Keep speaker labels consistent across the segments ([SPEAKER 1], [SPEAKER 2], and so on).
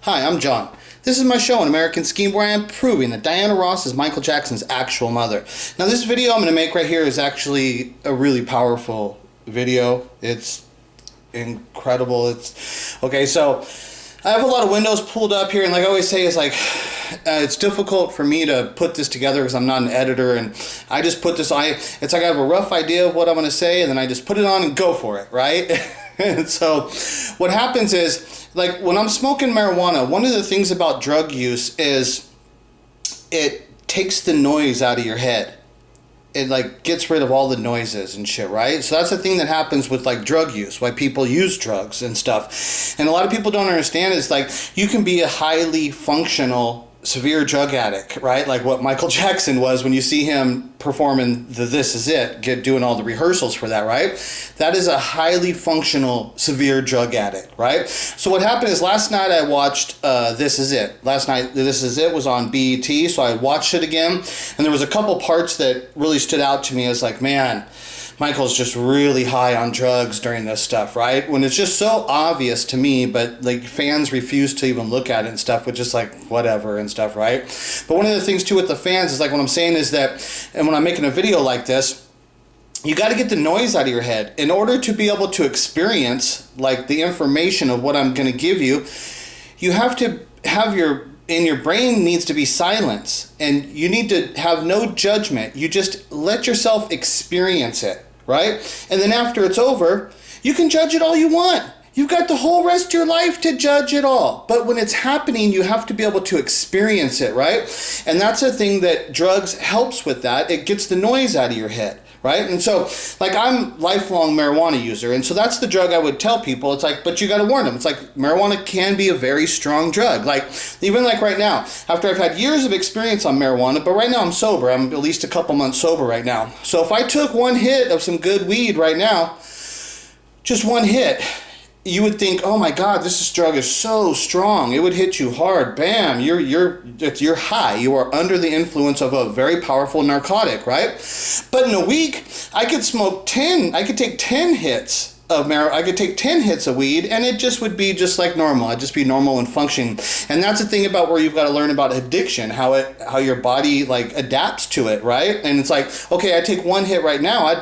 [SPEAKER 1] Hi, I'm John. This is my show, An American Scheme, where I am proving that Diana Ross is Michael Jackson's actual mother. Now, this video I'm going to make right here is actually a really powerful video. It's incredible. Okay, so I have a lot of windows pulled up here, and like I always say, it's difficult for me to put this together because I'm not an editor, and I just put this on. It's like I have a rough idea of what I'm going to say, and then I just put it on and go for it, right? And so what happens is, like, when I'm smoking marijuana, one of the things about drug use is it takes the noise out of your head. It like gets rid of all the noises and shit, right? So that's the thing that happens with like drug use, why people use drugs and stuff. And a lot of people don't understand is like you can be a highly functional severe drug addict, right? Like what Michael Jackson was when you see him performing the This Is It, doing all the rehearsals for that, right? That is a highly functional severe drug addict, right? So what happened is last night I watched This Is It. Last night This Is It was on BET, so I watched it again, and there was a couple parts that really stood out to me as like, man, Michael's just really high on drugs during this stuff, right? When it's just so obvious to me, but like fans refuse to even look at it and stuff, which is like whatever and stuff, right? But one of the things too with the fans is like what I'm saying is that, and when I'm making a video like this, you got to get the noise out of your head. In order to be able to experience like the information of what I'm going to give you, you have to have in your brain needs to be silence, and you need to have no judgment. You just let yourself experience it, right? And then after it's over, you can judge it all you want. You've got the whole rest of your life to judge it all. But when it's happening, you have to be able to experience it, right? And that's the thing that drugs helps with that. It gets the noise out of your head, right? And so, like, I'm lifelong marijuana user, and so that's the drug I would tell people. It's like, but you got to warn them. It's like marijuana can be a very strong drug. Like, even like right now, after I've had years of experience on marijuana, but right now I'm sober. I'm at least a couple months sober right now. So if I took one hit of some good weed right now, just one hit, you would think, oh my God, this drug is so strong. It would hit you hard. Bam, you're high. You are under the influence of a very powerful narcotic, right? But in a week, I could take 10 hits of marijuana. I could take 10 hits of weed, and it just would be just like normal. I'd just be normal and functioning. And that's the thing about where you've got to learn about addiction, how your body like adapts to it, right? And it's like, okay, I take one hit right now, I would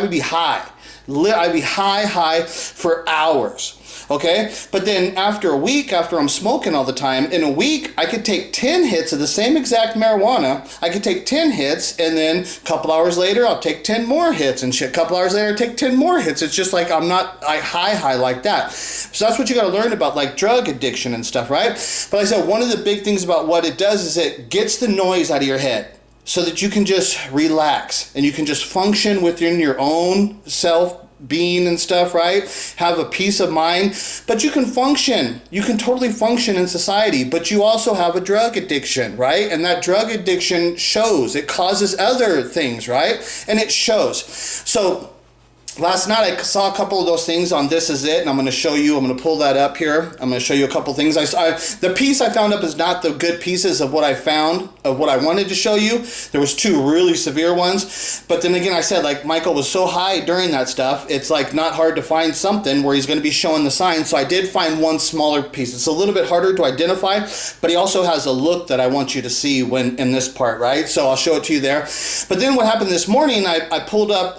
[SPEAKER 1] be high. I'd be high for hours, okay? But then after a week, after I'm smoking all the time, in a week, I could take 10 hits of the same exact marijuana. I could take 10 hits, and then a couple hours later, I'll take 10 more hits and shit. A couple hours later, I take 10 more hits. It's just like I'm not high like that. So that's what you got to learn about like drug addiction and stuff, right? But like I said, one of the big things about what it does is it gets the noise out of your head, so that you can just relax and you can just function within your own self-being and stuff, right? Have a peace of mind, but you can function. You can totally function in society, but you also have a drug addiction, right? And that drug addiction shows. It causes other things, right? And it shows. So last night I saw a couple of those things on This Is It, and I'm going to pull that up here. I'm going to show you a couple things. The piece I found up is not the good pieces of what I found, of what I wanted to show you. There was two really severe ones, but then again I said like Michael was so high during that stuff, it's like not hard to find something where he's going to be showing the signs. So I did find one smaller piece. It's a little bit harder to identify, but he also has a look that I want you to see when in this part, right? So I'll show it to you there. But then what happened this morning, I pulled up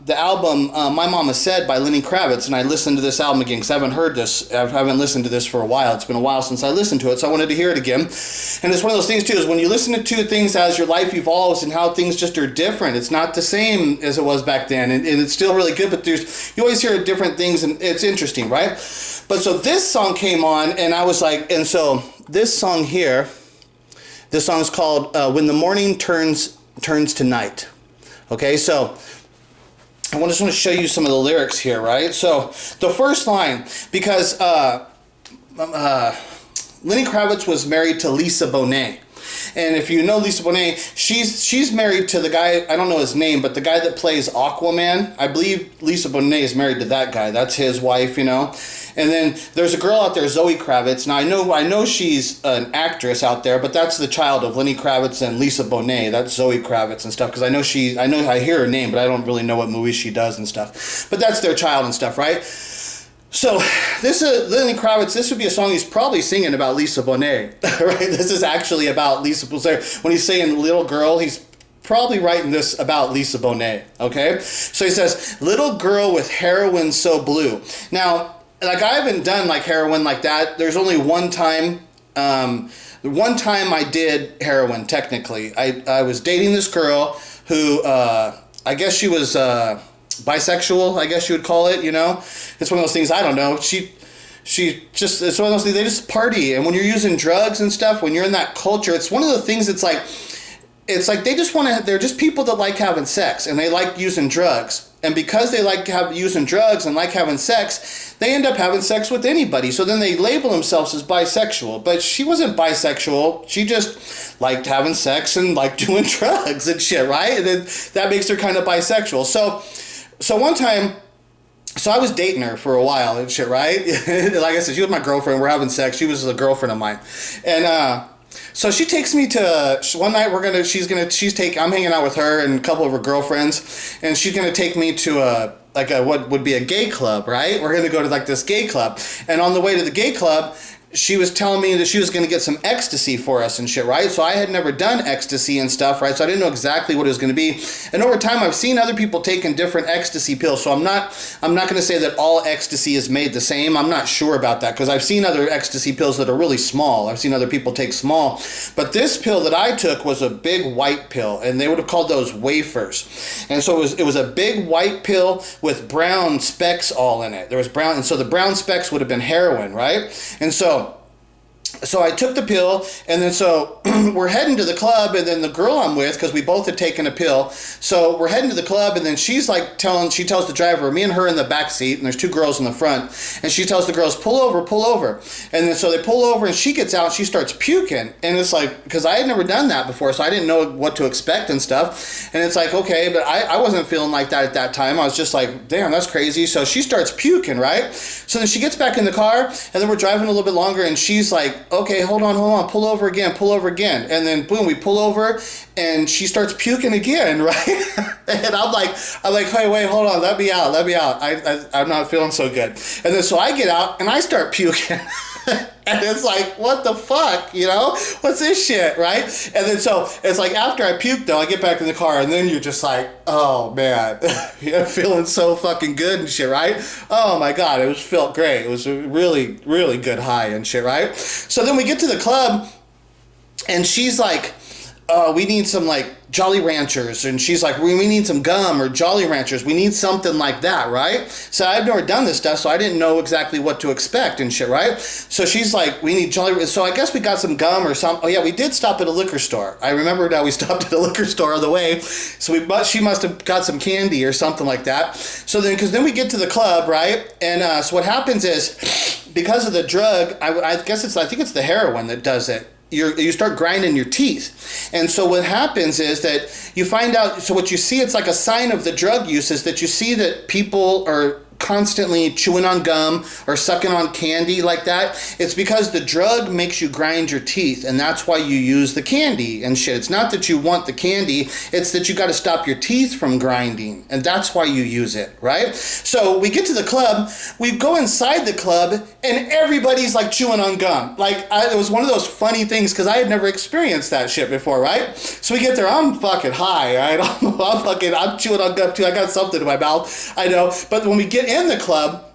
[SPEAKER 1] the album My Mama Said by Lenny Kravitz, and I listened to this album again because I haven't listened to this for a while. It's been a while since I listened to it, so I wanted to hear it again. And it's one of those things too, is when you listen to things as your life evolves and how things just are different, it's not the same as it was back then, and it's still really good, but you always hear different things, and it's interesting, right? But so this song came on, and I was like, and so this song here, this song is called When the Morning Turns to Night. Okay, so I just want to show you some of the lyrics here, right? So the first line, because Lenny Kravitz was married to Lisa Bonet. And if you know Lisa Bonet, she's married to the guy, I don't know his name, but the guy that plays Aquaman. I believe Lisa Bonet is married to that guy. That's his wife, you know. And then there's a girl out there, Zoe Kravitz. Now I know she's an actress out there, but that's the child of Lenny Kravitz and Lisa Bonet. That's Zoe Kravitz and stuff, because I hear her name, but I don't really know what movies she does and stuff. But that's their child and stuff, right? So this is Lenny Kravitz. This would be a song he's probably singing about Lisa Bonet, right? This is actually about Lisa Bonet. When he's saying "little girl," he's probably writing this about Lisa Bonet. Okay, so he says, "Little girl with heroin so blue." Now, like I haven't done like heroin like that. There's only one time. One time I did heroin. Technically, I was dating this girl who I guess she was. Bisexual, I guess you would call it, you know? It's one of those things, I don't know. She just, it's one of those things, they just party. And when you're using drugs and stuff, when you're in that culture, it's one of the things that's like, it's like they just want to, they're just people that like having sex and they like using drugs. And because they like using drugs and like having sex, they end up having sex with anybody. So then they label themselves as bisexual. But she wasn't bisexual. She just liked having sex and liked doing drugs and shit, right? And then that makes her kind of bisexual. So one time, so I was dating her for a while and shit, right? Like I said, she was my girlfriend. We're having sex. She was a girlfriend of mine. And so she takes me to, one night I'm hanging out with her and a couple of her girlfriends. And she's going to take me to what would be a gay club, right? We're going to go to like this gay club. And on the way to the gay club, she was telling me that she was going to get some ecstasy for us and shit, right? So I had never done ecstasy and stuff, right? So I didn't know exactly what it was going to be. And over time, I've seen other people taking different ecstasy pills. So I'm not going to say that all ecstasy is made the same. I'm not sure about that because I've seen other ecstasy pills that are really small. I've seen other people take small. But this pill that I took was a big white pill, and they would have called those wafers. And so it was a big white pill with brown specks all in it. There was brown, and so the brown specks would have been heroin, right? And so I took the pill, and then so we're heading to the club, and then the girl I'm with, because we both had taken a pill, so we're heading to the club, and then she's like she tells the driver, me and her in the back seat, and there's two girls in the front, and she tells the girls, pull over, and then so they pull over, and she gets out, and she starts puking, and it's like, because I had never done that before, so I didn't know what to expect and stuff, and it's like, okay, but I wasn't feeling like that at that time. I was just like, damn, that's crazy. So she starts puking, right? So then she gets back in the car, and then we're driving a little bit longer, and she's like, okay, hold on, pull over again. And then boom, we pull over and she starts puking again, right? And I'm like, hey, wait, hold on, let me out. I'm not feeling so good. And then so I get out and I start puking. And it's like, what the fuck, you know? What's this shit, right? And then so it's like after I puke though, I get back in the car and then you're just like, oh man, you're feeling so fucking good and shit, right? Oh my God, felt great. It was a really, really good high and shit, right? So then we get to the club and she's like, we need some like Jolly Ranchers, and she's like, we need some gum or Jolly Ranchers, we need something like that, right? So I've never done this stuff, so I didn't know exactly what to expect and shit, right? So she's like, we need Jolly, so I guess we got some gum or something. Oh yeah, we did stop at a liquor store. I remember now we stopped at a liquor store on the way, so she must have got some candy or something like that. So then, because then we get to the club, right? And so what happens is, because of the drug, I think it's the heroin that does it. You start grinding your teeth. And so what happens is that you find out, so what you see, it's like a sign of the drug use, is that you see that people are constantly chewing on gum or sucking on candy like that. It's because the drug makes you grind your teeth, and that's why you use the candy and shit. It's not that you want the candy, it's that you got to stop your teeth from grinding, and that's why you use it, right? So we get to the club, we go inside the club, and everybody's like chewing on gum. Like, it was one of those funny things because I had never experienced that shit before, right? So we get there, I'm fucking high, right? I'm chewing on gum too. I got something in my mouth, I know. But when we get in the club,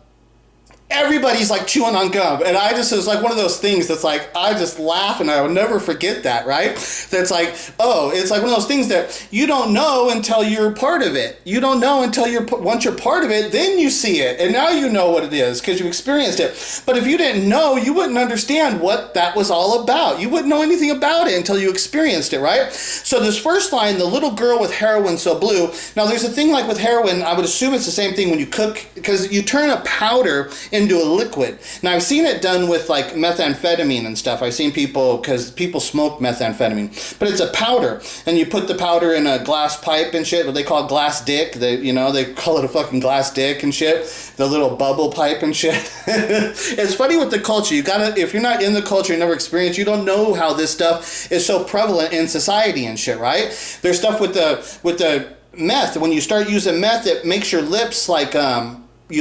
[SPEAKER 1] everybody's like chewing on gum, and it was like one of those things that's like, I just laugh and I will never forget that, right? That's like, oh, it's like one of those things that you don't know until you're part of it. You don't know until once you're part of it, then you see it, and now you know what it is because you experienced it. But if you didn't know, you wouldn't understand what that was all about. You wouldn't know anything about it until you experienced it, right? So this first line, the little girl with heroin so blue. Now there's a thing like with heroin, I would assume it's the same thing when you cook, because you turn a powder into a liquid. Now I've seen it done with like methamphetamine and stuff. I've seen people, because people smoke methamphetamine, but it's a powder, and you put the powder in a glass pipe and shit, what they call glass dick. They call it a fucking glass dick and shit, the little bubble pipe and shit. It's funny with the culture. You gotta, if you're not in the culture, you never experienced, you don't know how this stuff is so prevalent in society and shit, right? There's stuff with the meth. When you start using meth, it makes your lips like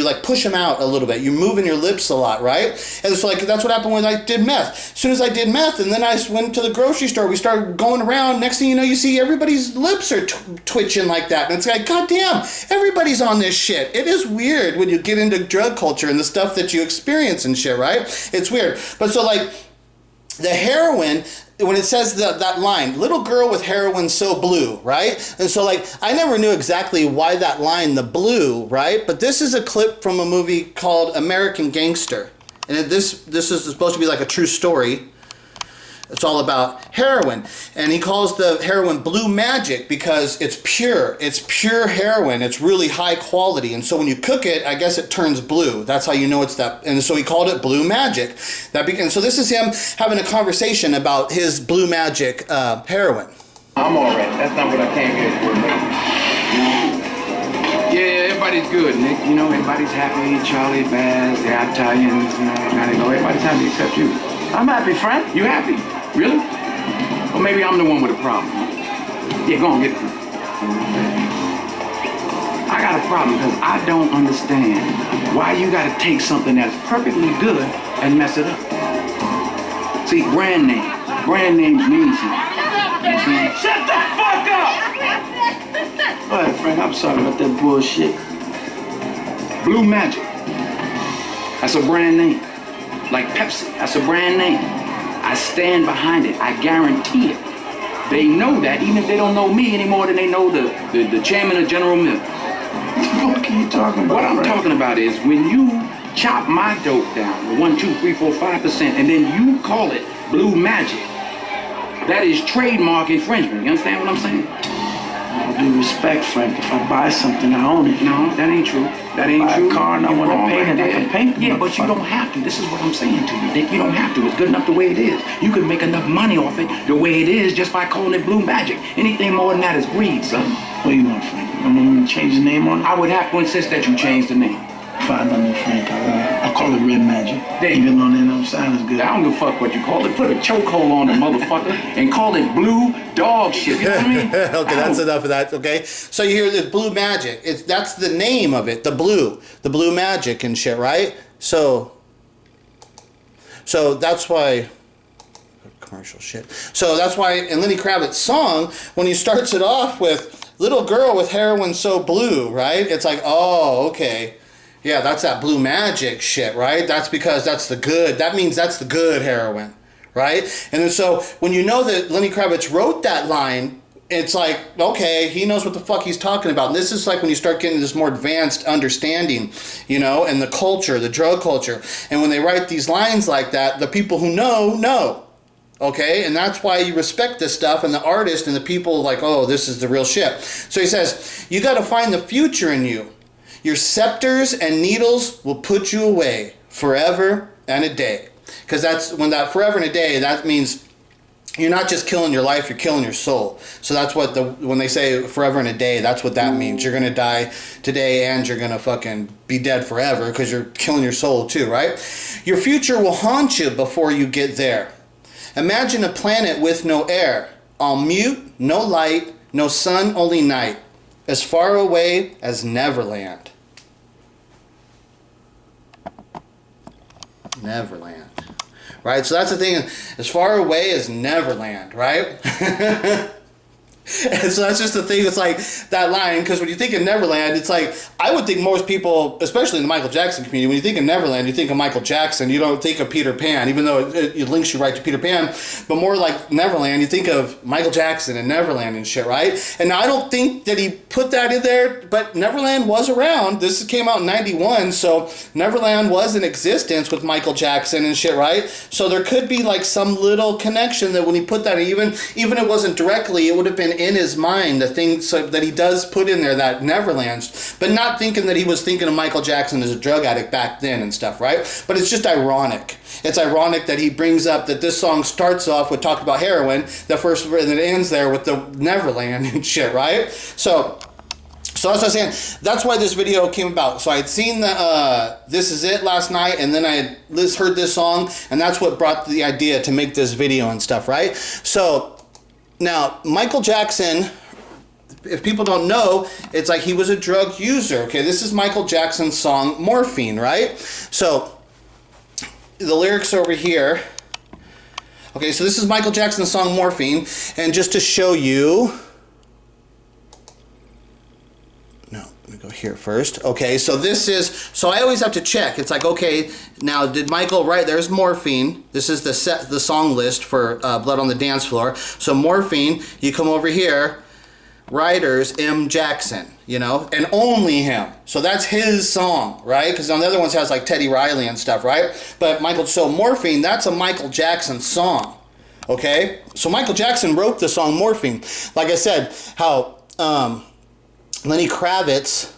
[SPEAKER 1] like push them out a little bit. You're moving your lips a lot, right? And so like that's what happened when I did meth. As soon as I did meth, and then I went to the grocery store, we started going around. Next thing you know, you see everybody's lips are twitching like that, and it's like, God damn, everybody's on this shit. It is weird when you get into drug culture and the stuff that you experience and shit, right? It's weird. But so like the heroin, when it says that line, little girl with heroin so blue, right? And so like, I never knew exactly why that line, the blue, right? But this is a clip from a movie called American Gangster. And this is supposed to be like a true story. It's all about heroin. And he calls the heroin blue magic because it's pure. It's pure heroin. It's really high quality. And so when you cook it, I guess it turns blue. That's how you know it's that. And so he called it blue magic. And so this is him having a conversation about his blue magic heroin.
[SPEAKER 2] I'm all right. That's not what I came here for, Nick. Yeah, everybody's good, Nick. You know, everybody's happy. Charlie, Baz, the Italians, you know, kind of go. Everybody's happy except you. I'm happy, friend. You happy? Really? Or maybe I'm the one with a problem. Yeah, go on, get it. I got a problem because I don't understand why you got to take something that's perfectly good and mess it up. See, brand names mean something. Shut the fuck up! All right, Frank, I'm sorry about that bullshit. Blue Magic. That's a brand name. Like Pepsi, that's a brand name. I stand behind it. I guarantee it. They know that, even if they don't know me any more than they know the chairman of General Mills. What are you talking about? What I'm talking about is when you chop my dope down to 1, 2, 3, 4, 5%, and then you call it Blue Magic, that is trademark infringement. You understand what I'm saying? With due respect, Frank, if I buy something, I own it. No, that ain't true. That ain't true. Buy a car and I want to paint it, I can paint it. Yeah, but you don't have to. This is what I'm saying to you, Dick. You don't have to. It's good enough the way it is. You can make enough money off it the way it is just by calling it Blue Magic. Anything more than that is greed, son. What do you want, Frank? You want me to change the name on it? I would have to insist that you change the name. Fine on me, Frank. I'll call it Red Magic. Even though that don't sound as good. I don't give a fuck what you call it. Put a chokehold on the motherfucker and call it blue dog shit. You know what I mean?
[SPEAKER 1] Okay, that's enough of that, okay? So you hear this Blue Magic. That's the name of it, the blue magic and shit, right? So that's why... commercial shit. So that's why in Lenny Kravitz's song, when he starts it off with little girl with heroin so blue, right? It's like, oh, okay. Yeah, that's that blue magic shit, right? That's because that's the good. That means that's the good heroin, right? And then so when you know that Lenny Kravitz wrote that line, it's like, okay, he knows what the fuck he's talking about. And this is like when you start getting this more advanced understanding, you know, and the culture, the drug culture. And when they write these lines like that, the people who know. Okay, and that's why you respect this stuff, and the artist and the people like, oh, this is the real shit. So he says, you got to find the future in you. Your scepters and needles will put you away forever and a day. Because that's when that forever and a day, that means you're not just killing your life, you're killing your soul. So that's what when they say forever and a day, that's what that means. You're going to die today and you're going to fucking be dead forever because you're killing your soul too, right? Your future will haunt you before you get there. Imagine a planet with no air, all mute, no light, no sun, only night, as far away as Neverland. Neverland. Right? So that's the thing, as far away as Neverland, right? And so that's just the thing, it's like that line, because when you think of Neverland, it's like, I would think most people, especially in the Michael Jackson community, when you think of Neverland, you think of Michael Jackson, you don't think of Peter Pan, even though it links you right to Peter Pan, but more like Neverland, you think of Michael Jackson and Neverland and shit, right? And now I don't think that he put that in there, but Neverland was around. This came out in 91, so Neverland was in existence with Michael Jackson and shit, right? So there could be like some little connection that when he put that, even it wasn't directly, it would have been in his mind, the things so that he does put in there, that Neverlands, but not thinking that he was thinking of Michael Jackson as a drug addict back then and stuff, right? But it's just ironic. It's ironic that he brings up that this song starts off with talking about heroin, the first, and it ends there with the Neverland and shit, right? So as I was saying, that's why this video came about. So I had seen the This Is It last night, and then I had heard this song, and that's what brought the idea to make this video and stuff, right? So now, Michael Jackson if people don't know, it's like he was a drug user. Okay, this is Michael Jackson's song Morphine, right? So the lyrics over here. Okay, so this is Michael Jackson's song Morphine, and just to show you, no, let me go here first. Okay, so this is, so I always have to check. It's like, okay, now did Michael write, there's Morphine. This is the song list for Blood on the Dance Floor. So Morphine, you come over here, writers M. Jackson, you know, and only him. So that's his song, right? Because on the other ones has like Teddy Riley and stuff, right? But Michael, so Morphine, that's a Michael Jackson song, okay? So Michael Jackson wrote the song Morphine. Like I said, how Lenny Kravitz,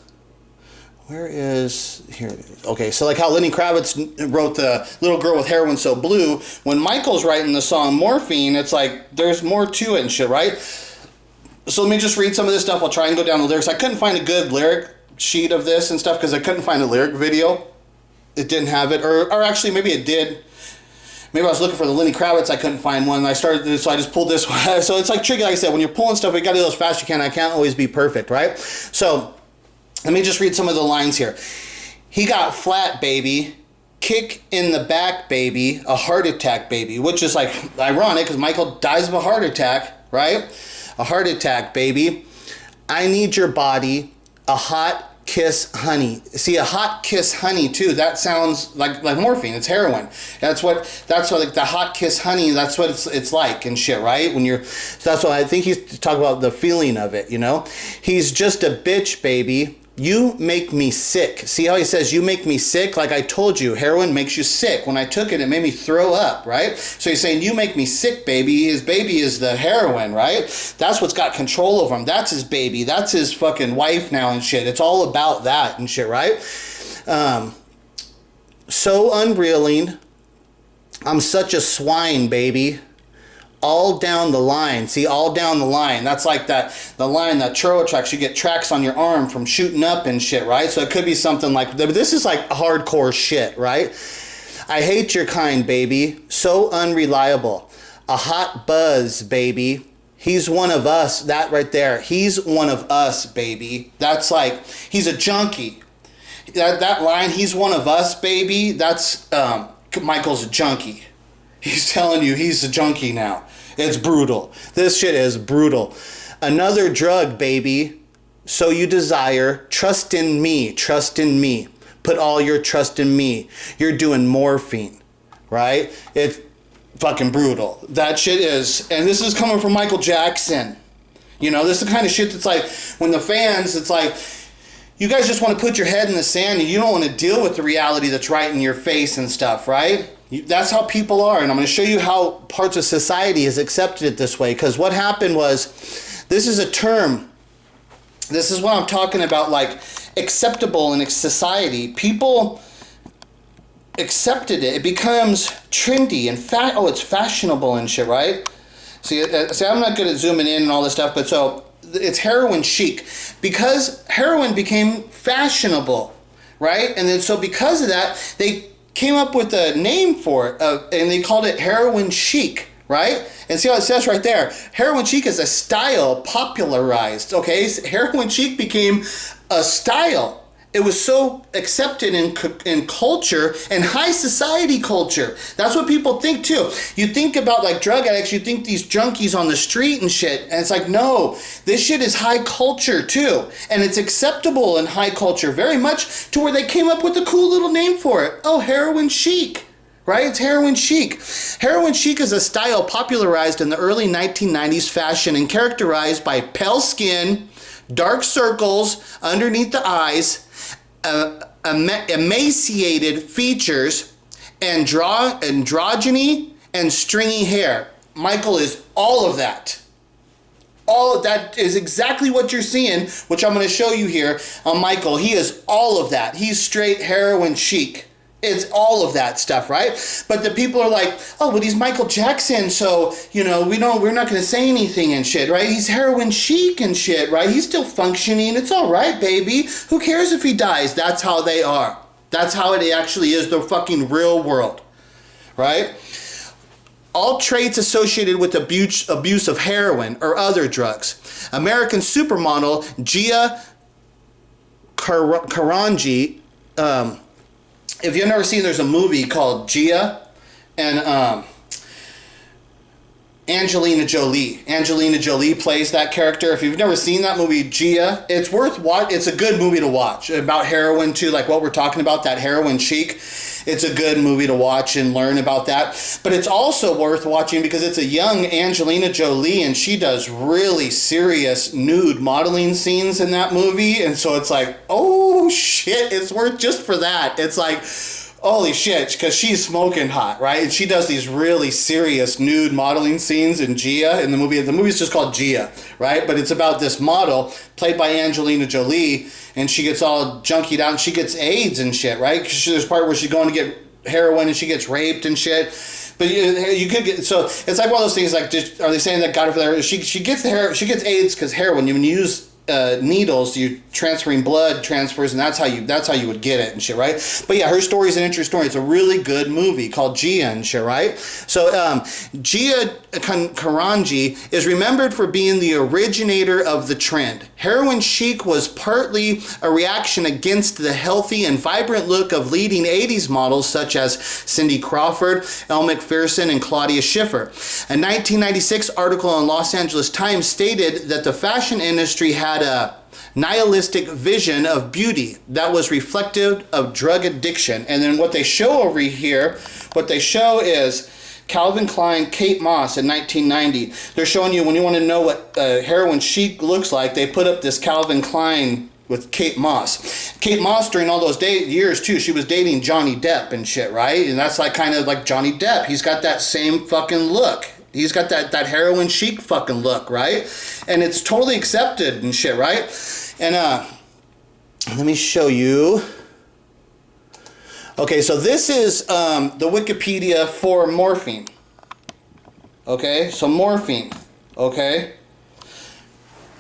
[SPEAKER 1] where is, here it is. Okay, so like how Lenny Kravitz wrote the Little Girl with Heroin So Blue, when Michael's writing the song Morphine, it's like there's more to it and shit, right? So let me just read some of this stuff. I'll try and go down the lyrics. I couldn't find a good lyric sheet of this and stuff because I couldn't find a lyric video. It didn't have it. Or actually, maybe it did. Maybe I was looking for the Lenny Kravitz. I couldn't find one. I started, so I just pulled this one. So it's like tricky. Like I said, when you're pulling stuff, you got to do it as fast as you can. I can't always be perfect, right? So let me just read some of the lines here. He got flat, baby. Kick in the back, baby. A heart attack, baby. Which is like ironic because Michael dies of a heart attack, right? A heart attack, baby. I need your body. A hot kiss, honey. See, a hot kiss, honey, too. That sounds like morphine. It's heroin. That's what like the hot kiss, honey. That's what it's like and shit, right? When you're, so that's what I think he's talking about, the feeling of it. You know, he's just a bitch, baby. You make me sick. See how he says, you make me sick? Like I told you, heroin makes you sick. When I took it, it made me throw up, right? So he's saying, you make me sick, baby. His baby is the heroin, right? That's what's got control over him. That's his baby. That's his fucking wife now and shit. It's all about that and shit, right? So unreeling. I'm such a swine, baby. All down the line. See, all down the line. That's like that, the line, that churro tracks. You get tracks on your arm from shooting up and shit, right? So it could be something like, this is like hardcore shit, right? I hate your kind, baby. So unreliable. A hot buzz, baby. He's one of us. That right there. He's one of us, baby. That's like, he's a junkie. That line, he's one of us, baby. That's, Michael's a junkie. He's telling you he's a junkie now. It's brutal. This shit is brutal. Another drug, baby. So you desire. Trust in me. Trust in me. Put all your trust in me. You're doing morphine, right? It's fucking brutal. That shit is, and this is coming from Michael Jackson. You know, this is the kind of shit that's like, when the fans, it's like, you guys just want to put your head in the sand and you don't want to deal with the reality that's right in your face and stuff, right? That's how people are, and I'm going to show you how parts of society has accepted it this way, because what happened was, this is a term, this is what I'm talking about, like acceptable in society. People accepted it. It becomes trendy and it's fashionable and shit, right? See, I'm not good at zooming in and all this stuff, but so it's heroin chic because heroin became fashionable, right? And then so because of that, they came up with a name for it, and they called it heroin chic, right? And see how it says right there, heroin chic is a style popularized, okay? So heroin chic became a style. It was so accepted in culture and high society culture. That's what people think too. You think about like drug addicts, you think these junkies on the street and shit, and it's like, no, this shit is high culture too. And it's acceptable in high culture very much to where they came up with a cool little name for it. Oh, heroin chic, right? It's heroin chic. Heroin chic is a style popularized in the early 1990s fashion and characterized by pale skin, dark circles underneath the eyes, emaciated features, androgyny, and stringy hair. Michael is all of that. All of that is exactly what you're seeing, which I'm going to show you here on Michael. He is all of that. He's straight heroin chic. It's all of that stuff, right? But the people are like, oh, but he's Michael Jackson, so, you know, we're not going to say anything and shit, right? He's heroin chic and shit, right? He's still functioning. It's all right, baby. Who cares if he dies? That's how they are. That's how it actually is, the fucking real world, right? all traits associated with abuse of heroin or other drugs. American supermodel Gia Karanji, if you've never seen, there's a movie called Gia, and Angelina Jolie. Angelina Jolie plays that character. If you've never seen that movie, Gia, it's worth watching. It's a good movie to watch about heroin too, like what we're talking about, that heroin chic. It's a good movie to watch and learn about that. But it's also worth watching because it's a young Angelina Jolie, and she does really serious nude modeling scenes in that movie. And so it's like, oh shit, it's worth just for that. It's like, holy shit, because she's smoking hot, right? And she does these really serious nude modeling scenes in Gia in the movie. The movie's just called Gia, right? But it's about this model played by Angelina Jolie, and she gets all junkied out and she gets AIDS and shit, right? Because there's a part where she's going to get heroin and she gets raped and shit. But you could get, so it's like one of those things, like, just, are they saying that God for there? She gets AIDS because heroin, when you use needles, you transferring blood transfers, and that's how you would get it and shit, right? But yeah, her story is an interesting story. It's a really good movie called Gia and shit, right? So Gia Karanji is remembered for being the originator of the trend. Heroin chic was partly a reaction against the healthy and vibrant look of leading 80s models such as Cindy Crawford, Elle Macpherson, and Claudia Schiffer. A 1996 article in Los Angeles Times stated that the fashion industry had a nihilistic vision of beauty that was reflective of drug addiction. And then what they show over here, what they show is Calvin Klein, Kate Moss in 1990. They're showing you, when you want to know what heroin chic looks like, they put up this Calvin Klein with Kate Moss. Kate Moss, during all those years too, she was dating Johnny Depp and shit, right? And that's like kind of like Johnny Depp. He's got that same fucking look. He's got that heroin chic fucking look, right? And it's totally accepted and shit, right? And let me show you. Okay, so this is the Wikipedia for morphine. Okay, so morphine, okay?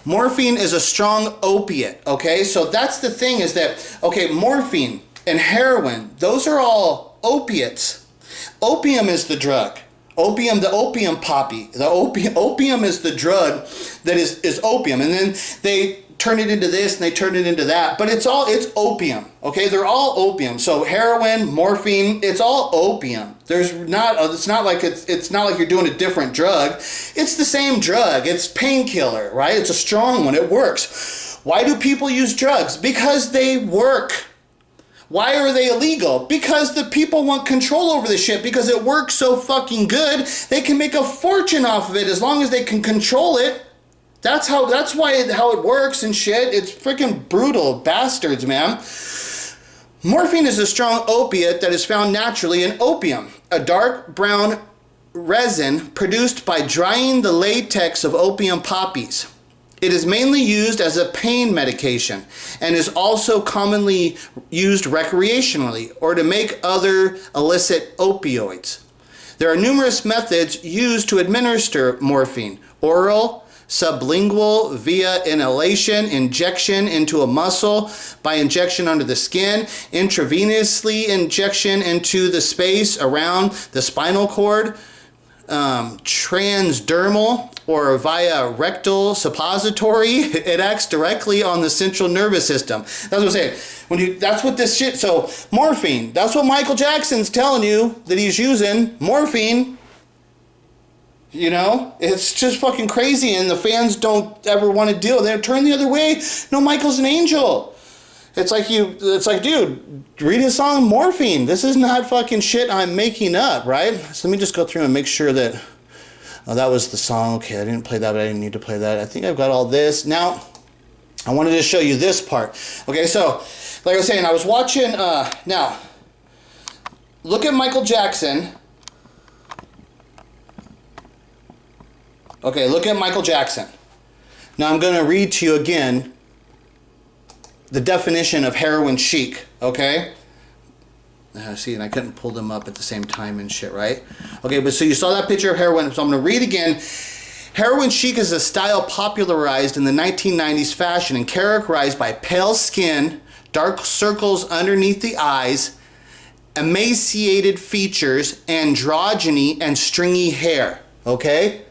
[SPEAKER 1] Morphine is a strong opiate, okay? So that's the thing, is that, okay, morphine and heroin, those are all opiates. Opium is the drug. Opium, the opium poppy. The opium is the drug that is opium. And then they turn it into this and they turn it into that. But it's opium. Okay, they're all opium. So heroin, morphine, it's all opium. It's not like you're doing a different drug. It's the same drug. It's painkiller, right? It's a strong one. It works. Why do people use drugs? Because they work. Why are they illegal? Because the people want control over the shit, because it works so fucking good. They can make a fortune off of it as long as they can control it. That's how it works and shit. It's freaking brutal bastards, man. Morphine is a strong opiate that is found naturally in opium, a dark brown resin produced by drying the latex of opium poppies. It is mainly used as a pain medication and is also commonly used recreationally or to make other illicit opioids. There are numerous methods used to administer morphine: oral, sublingual, via inhalation, injection into a muscle, by injection under the skin, intravenously injection into the space around the spinal cord, transdermal, or via rectal suppository. It acts directly on the central nervous system. That's what I'm saying. That's what this shit. So morphine. That's what Michael Jackson's telling you that he's using. Morphine. You know, it's just fucking crazy, and the fans don't ever want to deal. They turn the other way. No, Michael's an angel. It's like, dude, read his song Morphine. This is not fucking shit I'm making up, right? So let me just go through and make sure that, oh, that was the song. Okay, I didn't play that, but I didn't need to play that. I think I've got all this. Now, I wanted to show you this part. Okay, so, like I was saying, I was watching, now, look at Michael Jackson. Okay, look at Michael Jackson. Now I'm going to read to you again the definition of heroin chic, okay? See, and I couldn't pull them up at the same time and shit, right? Okay, but so you saw that picture of heroin, so I'm going to read again. Heroin chic is a style popularized in the 1990s fashion and characterized by pale skin, dark circles underneath the eyes, emaciated features, androgyny, and stringy hair. Okay?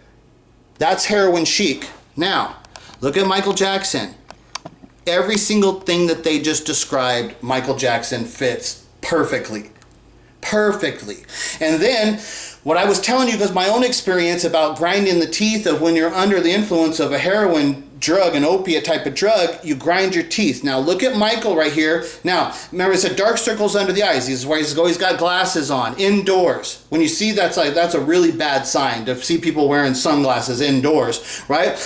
[SPEAKER 1] That's heroin chic. Now, look at Michael Jackson. Every single thing that they just described, Michael Jackson fits perfectly. Perfectly. And then, what I was telling you was my own experience about grinding the teeth of when you're under the influence of a heroin drug, an opiate type of drug, you grind your teeth. Now look at Michael right here. Now, remember it said dark circles under the eyes. He's always got glasses on, indoors. When you see that's a really bad sign to see people wearing sunglasses indoors, right?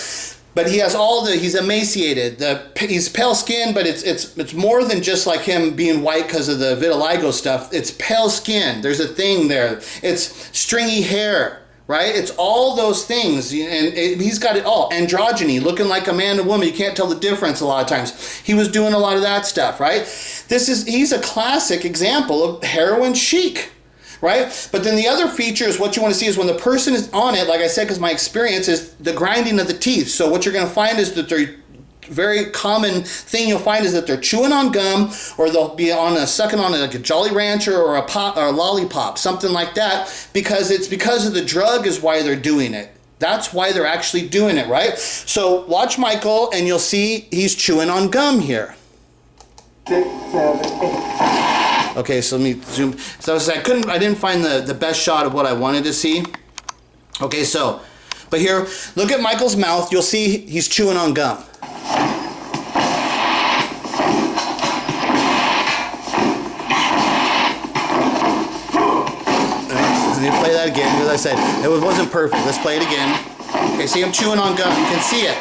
[SPEAKER 1] But he has he's emaciated. He's pale skin, but it's more than just like him being white because of the vitiligo stuff. It's pale skin. There's a thing there. It's stringy hair, right? It's all those things, and he's got it all. Androgyny, looking like a man and woman. You can't tell the difference a lot of times. He was doing a lot of that stuff, right? He's a classic example of heroin chic. Right? But then the other feature is what you want to see is when the person is on it, like I said, because my experience is the grinding of the teeth. So what you're going to find is that they're very common thing you'll find is that they're chewing on gum, or they'll be sucking on like a Jolly Rancher or a lollipop, something like that, because it's because of the drug is why they're doing it. That's why they're actually doing it, right? So watch Michael and you'll see he's chewing on gum here. 6, 7, 8. Okay, so let me zoom. So I didn't find the best shot of what I wanted to see. Okay, so, but here, look at Michael's mouth. You'll see he's chewing on gum. Let me play that again. As I said, it wasn't perfect. Let's play it again. Okay, see him chewing on gum. You can see it.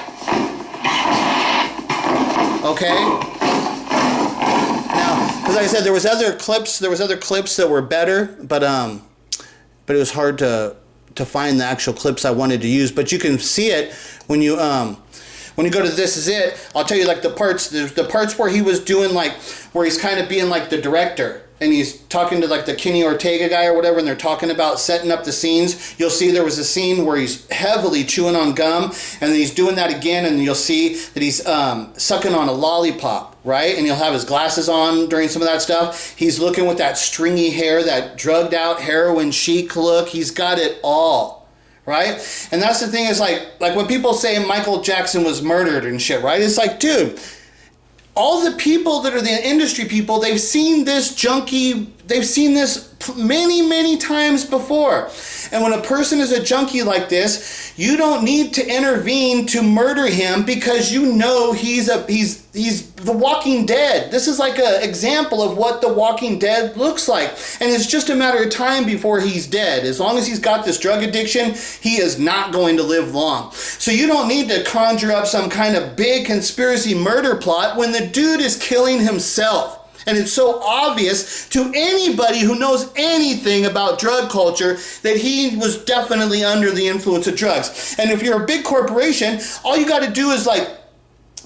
[SPEAKER 1] Okay. Like I said, there was other clips that were better, but it was hard to find the actual clips I wanted to use. But you can see it when you go to This Is It. I'll tell you like the parts where he was doing like where he's kind of being like the director. And he's talking to like the Kenny Ortega guy or whatever, and they're talking about setting up the scenes. You'll see there was a scene where he's heavily chewing on gum, and then he's doing that again, and you'll see that he's sucking on a lollipop, right? And he'll have his glasses on during some of that stuff. He's looking with that stringy hair, that drugged out heroin chic look. He's got it all, right? And that's the thing is like when people say Michael Jackson was murdered and shit, right? It's like, dude, all the people that are the industry people, they've seen this junkie, they've seen this many, many times before. And when a person is a junkie like this, you don't need to intervene to murder him because you know he's the Walking Dead. This is like an example of what the Walking Dead looks like. And it's just a matter of time before he's dead. As long as he's got this drug addiction, he is not going to live long. So you don't need to conjure up some kind of big conspiracy murder plot when the dude is killing himself. And it's so obvious to anybody who knows anything about drug culture that he was definitely under the influence of drugs. And if you're a big corporation, all you got to do is like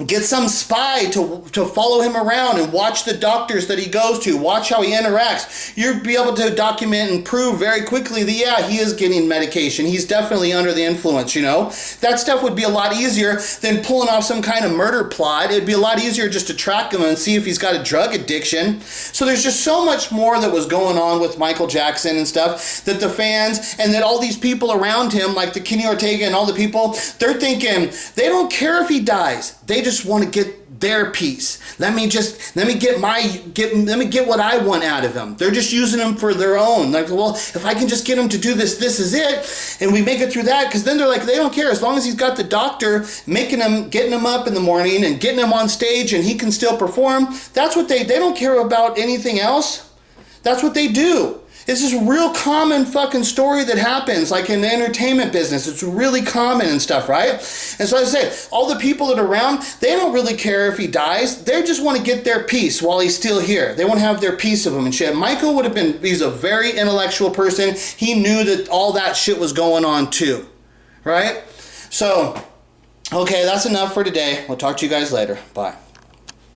[SPEAKER 1] get some spy to follow him around and watch the doctors that he goes to, watch how he interacts. You'll be able to document and prove very quickly that, yeah, he is getting medication. He's definitely under the influence, you know? That stuff would be a lot easier than pulling off some kind of murder plot. It'd be a lot easier just to track him and see if he's got a drug addiction. So there's just so much more that was going on with Michael Jackson and stuff that the fans and that all these people around him, like the Kenny Ortega and all the people, they're thinking they don't care if he dies. They just want to get their piece. Let me get what I want out of him. They're just using him for their own. Like, well, if I can just get him to do this is it, and we make it through that, because then they're like, they don't care as long as he's got the doctor getting him up in the morning and getting him on stage and he can still perform. That's what they don't care about anything else. That's what they do. It's this real common fucking story that happens, like in the entertainment business. It's really common and stuff, right? And so I say, all the people that are around, they don't really care if he dies. They just want to get their piece while he's still here. They want to have their piece of him and shit. Michael he's a very intellectual person. He knew that all that shit was going on too, right? So, okay, that's enough for today. We'll talk to you guys later. Bye.